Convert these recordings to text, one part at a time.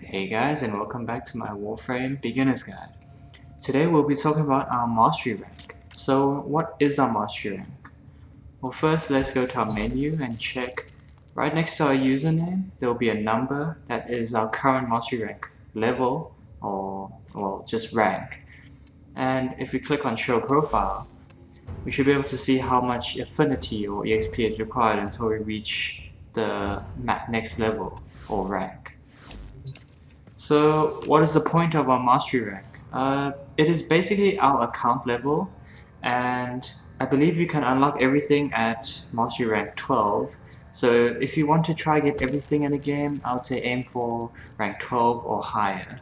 Hey guys, and welcome back to my Warframe Beginner's Guide. Today we'll be talking about our Mastery rank. So what is our Mastery rank? Well, first let's go to our menu and check. Right next to our username, there will be a number that is our current Mastery rank level, or well, just rank. And if we click on Show Profile, we should be able to see how much affinity or EXP is required until we reach the next level or rank. So what is the point of our mastery rank? It is basically our account level, and I believe you can unlock everything at mastery rank 12. So if you want to try get everything in the game, I would say aim for rank 12 or higher.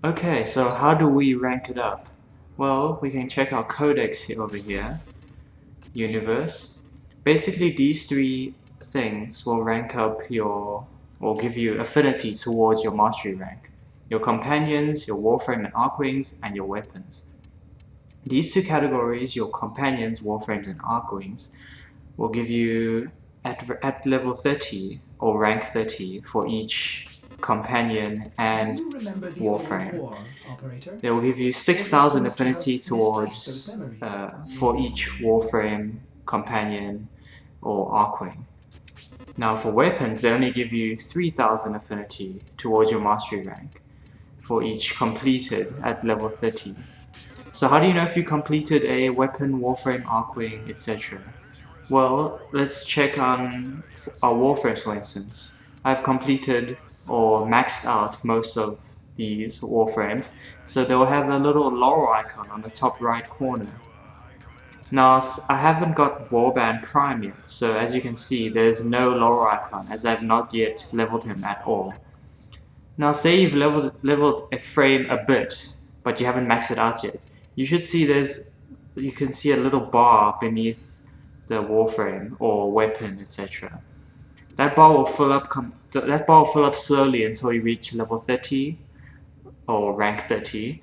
Okay, so how do we rank it up? Well, we can check our codex over here, universe. Basically these three things will rank up will give you affinity towards your mastery rank. Your companions, your Warframe and Archwings, and your weapons. These two categories, your companions, Warframes and Archwings, will give you at level 30 or rank 30 for each companion and Warframe. They will give you 6,000 affinity towards for each Warframe, companion, or Archwing. Now for weapons, they only give you 3,000 affinity towards your mastery rank for each completed at level 30. So how do you know if you completed a weapon, Warframe, Archwing, etc.? Well, let's check on our Warframes for instance. I've completed or maxed out most of these Warframes, so they'll have a little laurel icon on the top right corner. Now, I haven't got Warband Prime yet, so as you can see, there's no laurel icon, as I've not yet leveled him at all. Now, say you've leveled a frame a bit, but you haven't maxed it out yet. You should see you can see a little bar beneath the Warframe or weapon, etc. That bar will fill up slowly until you reach level 30 or rank 30.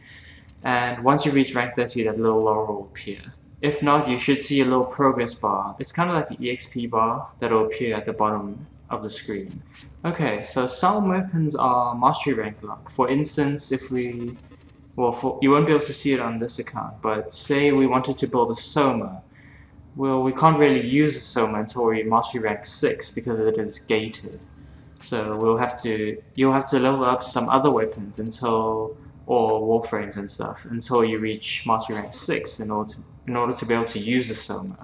And once you reach rank 30, that little laurel will appear. If not, you should see a little progress bar. It's kind of like an EXP bar that will appear at the bottom of the screen. Okay, so some weapons are mastery rank locked. For instance, if we... well, you won't be able to see it on this account, but say we wanted to build a Soma. Well, we can't really use a Soma until we mastery rank 6 because it is gated. So you'll have to level up some other weapons or Warframes and stuff until you reach mastery rank 6 in order to be able to use the Soma.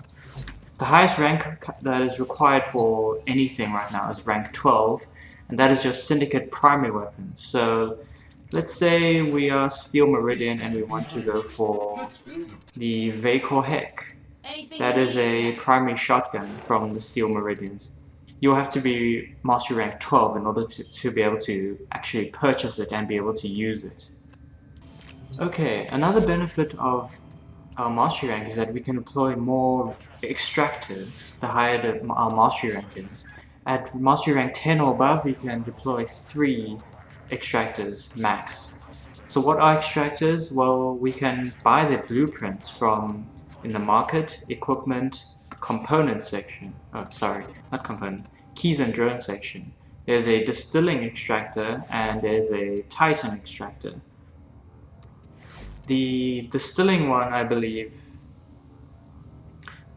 The highest rank that is required for anything right now is rank 12, and that is your Syndicate primary weapon. So let's say we are Steel Meridian and we want to go for the Vacor Heck. That is a primary shotgun from the Steel Meridians. You'll have to be mastery rank 12 in order to be able to actually purchase it and be able to use it. Okay, another benefit of our mastery rank is that we can deploy more extractors the higher our mastery rank is. At mastery rank 10 or above, you can deploy 3 extractors max. So what are extractors? Well, we can buy the blueprints from in the market, equipment, components section. Oh, sorry, not components. Keys and drone section. There's a distilling extractor and there's a titan extractor. The distilling one, I believe,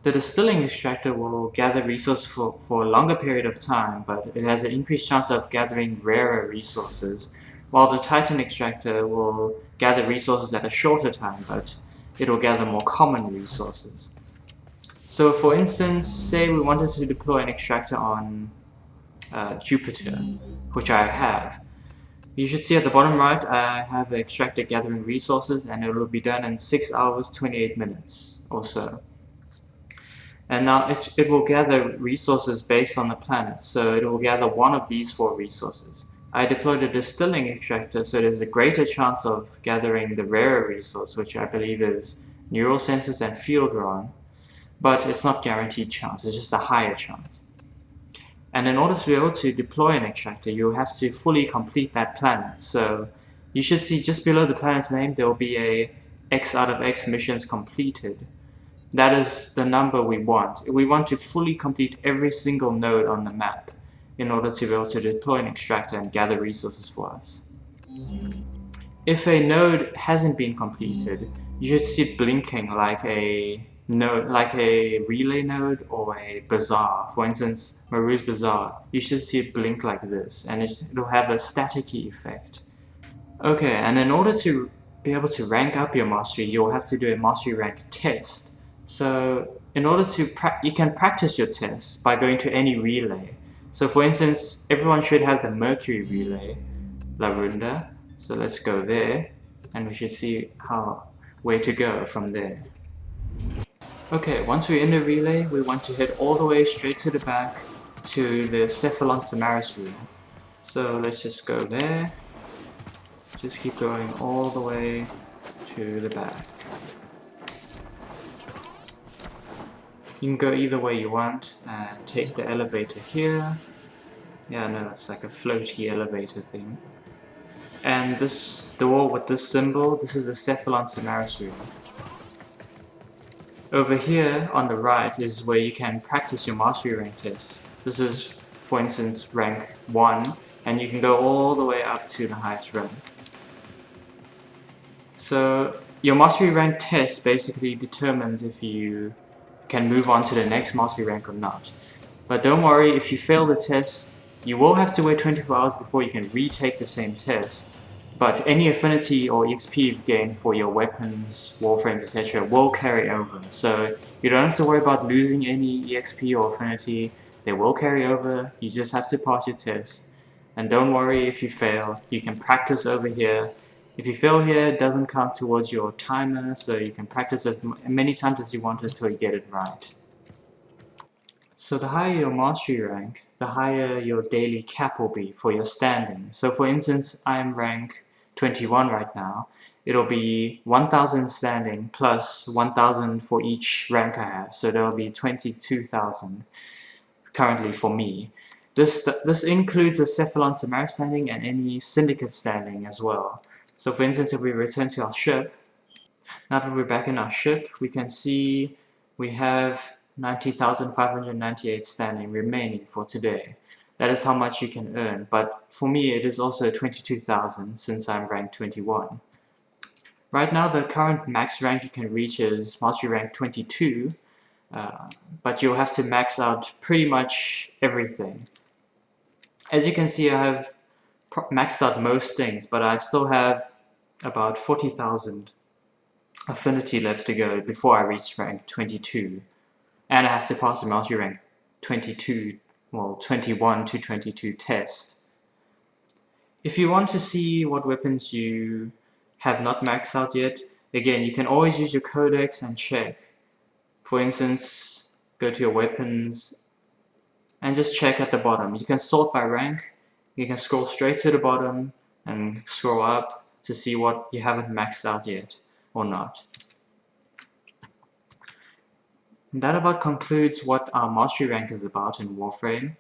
the distilling extractor will gather resources for a longer period of time, but it has an increased chance of gathering rarer resources, while the titan extractor will gather resources at a shorter time, but it will gather more common resources. So for instance, say we wanted to deploy an extractor on Jupiter, which I have. You should see at the bottom right, I have an extractor gathering resources, and it will be done in 6 hours 28 minutes or so. And now it will gather resources based on the planet, so it will gather one of these 4 resources. I deployed a distilling extractor, so there's a greater chance of gathering the rarer resource, which I believe is neural sensors and field run, but it's not guaranteed chance, it's just a higher chance. And in order to be able to deploy an extractor, you'll have to fully complete that planet. So you should see just below the planet's name, there will be a X out of X missions completed. That is the number we want. We want to fully complete every single node on the map. in order to be able to deploy an extractor and gather resources for us. If a node hasn't been completed, you should see it blinking like a node, like a relay node or a bazaar. For instance, Maru's bazaar, you should see it blink like this, and it'll have a staticky effect. Okay, and in order to be able to rank up your mastery, you'll have to do a mastery rank test. So in order to you can practice your tests by going to any relay. So for instance, everyone should have the Mercury relay, La Runda. So let's go there, and we should see where to go from there. Okay, once we're in the relay, we want to head all the way straight to the back to the Cephalon Samaris room. So let's just go there. Just keep going all the way to the back. You can go either way you want and take the elevator here. Yeah, no, it's like a floaty elevator thing. And this door with this symbol, this is the Cephalon Samaris room. Over here on the right is where you can practice your mastery rank tests. This is, for instance, rank 1, and you can go all the way up to the highest rank. So your mastery rank test basically determines if you can move on to the next mastery rank or not. But don't worry, if you fail the test, you will have to wait 24 hours before you can retake the same test. But any affinity or EXP you've gained for your weapons, warframes, etc. will carry over. So you don't have to worry about losing any EXP or affinity. They will carry over, you just have to pass your test. And don't worry if you fail, you can practice over here. If you fail here, it doesn't count towards your timer, so you can practice as many times as you want until you get it right. So the higher your mastery rank, the higher your daily cap will be for your standing. So for instance, I'm rank 21 right now. It'll be 1000 standing plus 1000 for each rank I have. So there'll be 22,000 currently for me. This includes a Cephalon Samaris standing and any syndicate standing as well. So for instance, if we return to our ship, now that we're back in our ship, we can see we have 90,598 standing remaining for today. That is how much you can earn, but for me it is also 22,000 since I'm rank 21. Right now the current max rank you can reach is mastery rank 22, but you'll have to max out pretty much everything. As you can see, I have maxed out most things, but I still have about 40,000 affinity left to go before I reach rank 22. And I have to pass the mastery rank 22, well 21 to 22 test. If you want to see what weapons you have not maxed out yet, again, you can always use your codex and check. For instance, go to your weapons and just check at the bottom. You can sort by rank, you can scroll straight to the bottom and scroll up to see what you haven't maxed out yet or not. And that about concludes what our mastery rank is about in Warframe.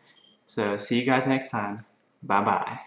So see you guys next time. Bye bye.